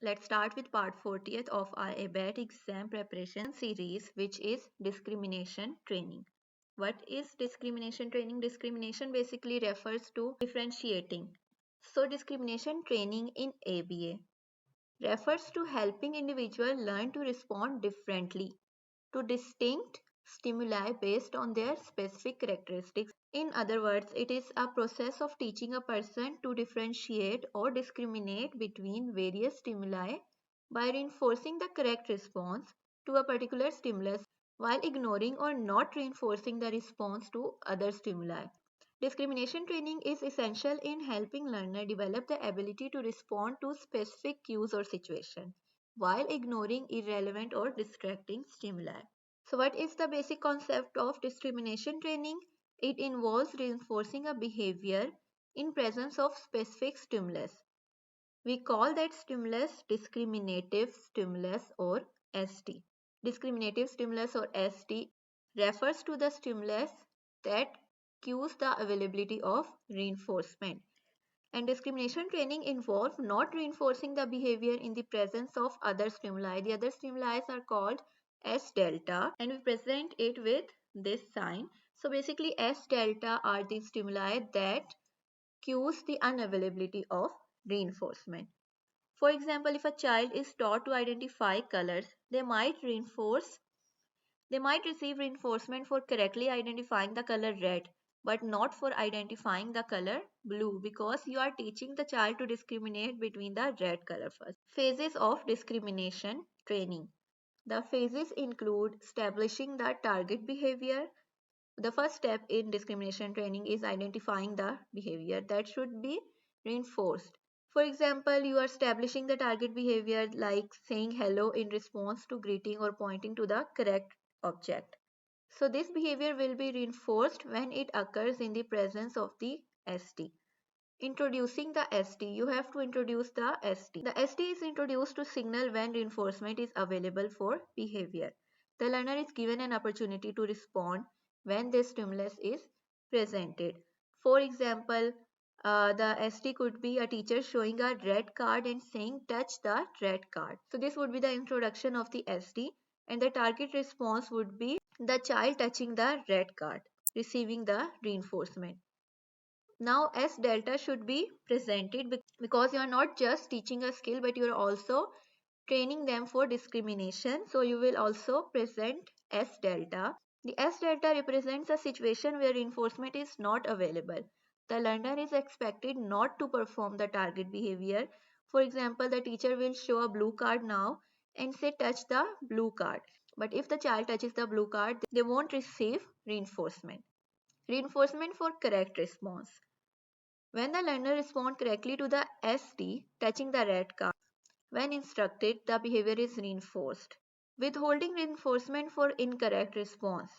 Let's start with part 40th of our ABAt exam preparation series, which is discrimination training. What is discrimination training? Discrimination basically refers to differentiating. So discrimination training in ABA refers to helping individuals learn to respond differently to distinct stimuli based on their specific characteristics. In other words, it is a process of teaching a person to differentiate or discriminate between various stimuli by reinforcing the correct response to a particular stimulus while ignoring or not reinforcing the response to other stimuli. Discrimination training is essential in helping learners develop the ability to respond to specific cues or situations while ignoring irrelevant or distracting stimuli. So what is the basic concept of discrimination training? It involves reinforcing a behavior in presence of specific stimulus. We call that stimulus discriminative stimulus or ST. Discriminative stimulus or ST refers to the stimulus that cues the availability of reinforcement. And discrimination training involves not reinforcing the behavior in the presence of other stimuli. The other stimuli are called S delta and we present it with this sign. So basically S delta are the stimuli that cues the unavailability of reinforcement. For example, if a child is taught to identify colors, they might receive reinforcement for correctly identifying the color red, but not for identifying the color blue because you are teaching the child to discriminate between the red color first. Phases of discrimination training. The phases include establishing the target behavior. The first step in discrimination training is identifying the behavior that should be reinforced. For example, you are establishing the target behavior like saying hello in response to greeting or pointing to the correct object. So this behavior will be reinforced when it occurs in the presence of the ST. Introducing the ST, you have to introduce the ST. The ST is introduced to signal when reinforcement is available for behavior. The learner is given an opportunity to respond when this stimulus is presented. For example, the ST could be a teacher showing a red card and saying touch the red card. So this would be the introduction of the ST and the target response would be the child touching the red card, receiving the reinforcement. Now S delta should be presented because you are not just teaching a skill but you are also training them for discrimination. So you will also present S delta. The S delta represents a situation where reinforcement is not available. The learner is expected not to perform the target behavior. For example, the teacher will show a blue card now and say touch the blue card. But if the child touches the blue card, they won't receive reinforcement. Reinforcement for correct response. When the learner responds correctly to the ST touching the red card, when instructed, the behavior is reinforced. Withholding reinforcement for incorrect response,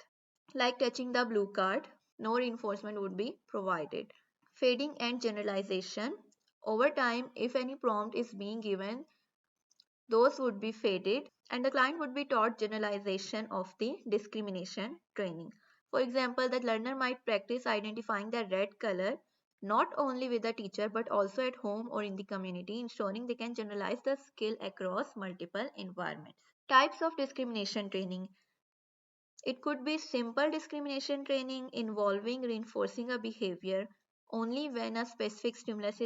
like touching the blue card, no reinforcement would be provided. Fading and generalization. Over time, if any prompt is being given, those would be faded and the client would be taught generalization of the discrimination training. For example, the learner might practice identifying the red color not only with the teacher but also at home or in the community, ensuring they can generalize the skill across multiple environments. Types of discrimination training. It could be simple discrimination training involving reinforcing a behavior only when a specific stimulus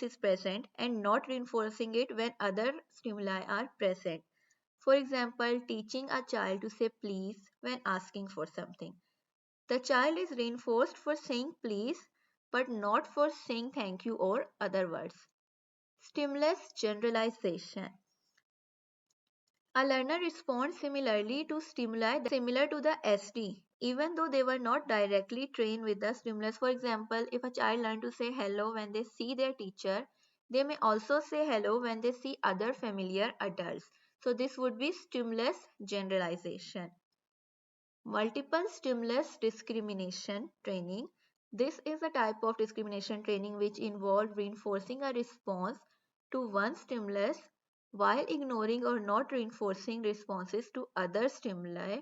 is present and not reinforcing it when other stimuli are present. For example, teaching a child to say please when asking for something. The child is reinforced for saying please but not for saying thank you or other words. Stimulus generalization. A learner responds similarly to stimuli similar to the SD, even though they were not directly trained with the stimulus. For example, if a child learns to say hello when they see their teacher, they may also say hello when they see other familiar adults. So this would be stimulus generalization. Multiple stimulus discrimination training. This is a type of discrimination training which involves reinforcing a response to one stimulus while ignoring or not reinforcing responses to other stimuli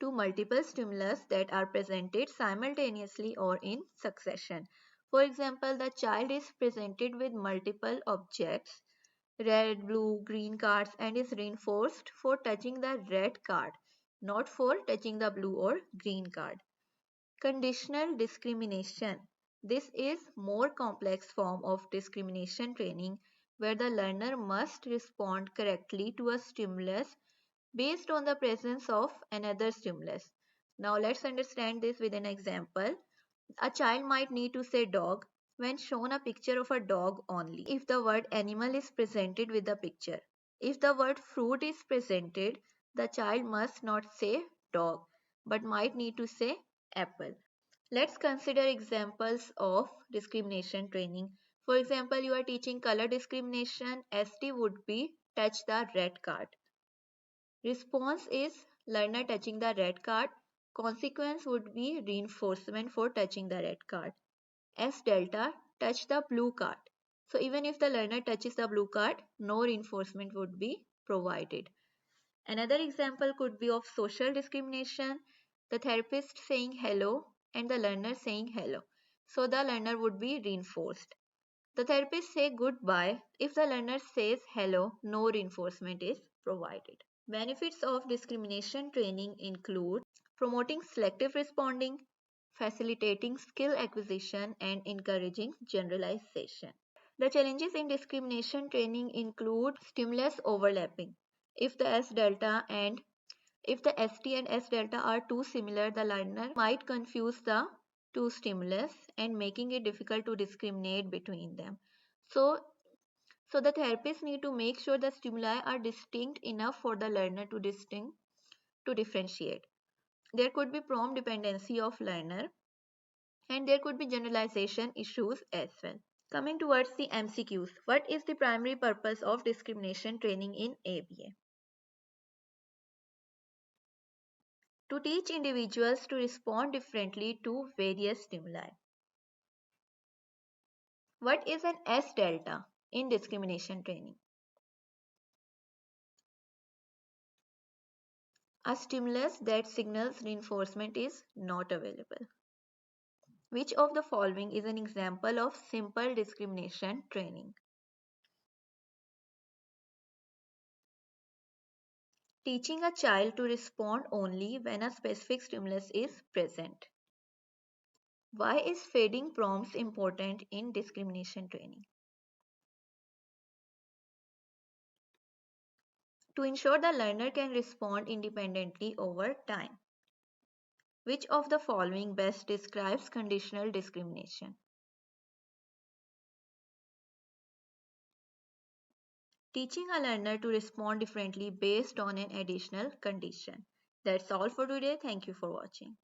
to multiple stimulus that are presented simultaneously or in succession. For example, the child is presented with multiple objects, red, blue, green cards, and is reinforced for touching the red card, not for touching the blue or green card. Conditional discrimination. This is more complex form of discrimination training where the learner must respond correctly to a stimulus based on the presence of another stimulus. Now let's understand this with an example. A child might need to say dog when shown a picture of a dog only if the word animal is presented with the picture. If the word fruit is presented, the child must not say dog but might need to say apple. Let's consider examples of discrimination training. For example, you are teaching color discrimination. ST would be touch the red card. Response is learner touching the red card. Consequence would be reinforcement for touching the red card. S delta touch the blue card. So even if the learner touches the blue card, no reinforcement would be provided. Another example could be of social discrimination. The therapist saying hello and the learner saying hello. So the learner would be reinforced. The therapist say goodbye. If the learner says hello, no reinforcement is provided. Benefits of discrimination training include promoting selective responding, facilitating skill acquisition, and encouraging generalization. The challenges in discrimination training include stimulus overlapping. If the S delta and if the ST and S delta are too similar, the learner might confuse the two stimulus and making it difficult to discriminate between them. So, so the therapists need to make sure the stimuli are distinct enough for the learner to differentiate. There could be prompt dependency of learner and there could be generalization issues as well. Coming towards the MCQs, what is the primary purpose of discrimination training in ABA? To teach individuals to respond differently to various stimuli. What is an S delta in discrimination training? A stimulus that signals reinforcement is not available. Which of the following is an example of simple discrimination training? Teaching a child to respond only when a specific stimulus is present. Why is fading prompts important in discrimination training? To ensure the learner can respond independently over time. Which of the following best describes conditional discrimination? Teaching a learner to respond differently based on an additional condition. That's all for today. Thank you for watching.